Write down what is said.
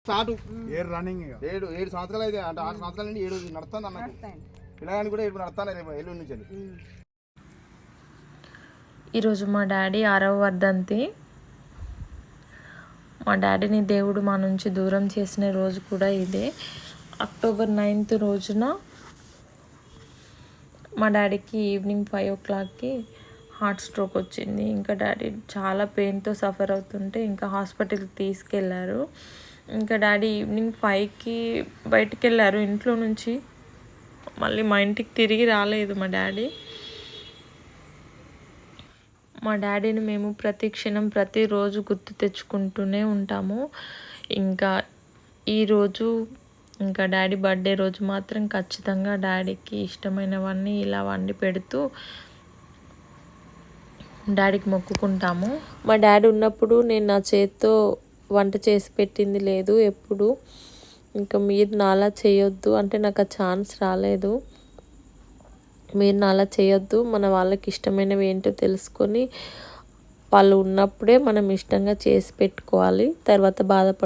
Start running 7 సంవత్సరాలు అయితే అంటే 6 సంవత్సరాల నుండి 7 నడుస్తుంది అన్నది పిల్లగాని కూడా 7 నడుస్తాను రేపు ఎల్లుండి నుంచి. ఈరోజు మా డాడీ 6వ వర్ధంతి. మా డాడీని దేవుడు మా నుంచి దూరం చేసిన రోజు కూడా ఇదే. అక్టోబర్ 9th రోజున మా డాడీకి ఈవినింగ్ 5 o'clockకి హార్ట్ స్ట్రోక్ వచ్చింది. ఇంకా డాడీ చాలా పెయిన్తో సఫర్ అవుతుంటే ఇంకా హాస్పిటల్కి తీసుకెళ్లారు. ఇంకా డాడీ ఈవినింగ్ 5కి బయటికి వెళ్ళారు ఇంట్లో నుంచి. మళ్ళీ మా ఇంటికి తిరిగి రాలేదు మా డాడీ. మా డాడీని మేము ప్రతి క్షణం ప్రతిరోజు గుర్తు తెచ్చుకుంటూనే ఉంటాము. ఇంకా ఈరోజు ఇంకా డాడీ బర్త్డే రోజు మాత్రం ఖచ్చితంగా డాడీకి ఇష్టమైనవన్నీ ఇలా వండి పెడుతూ డాడీకి మొక్కుకుంటాము. మా డాడీ ఉన్నప్పుడు నేను నా చేత్తో వంట చేసి పెట్టింది లేదు ఎప్పుడు. ఇంకా మీరు నాలా చేయొద్దు అంటే నాకు ఆ ఛాన్స్ రాలేదు. మీరు నాలా చేయొద్దు, మన వాళ్ళకి ఇష్టమైనవి ఏంటో తెలుసుకొని వాళ్ళు ఉన్నప్పుడే మనం ఇష్టంగా చేసి పెట్టుకోవాలి, తర్వాత బాధపడ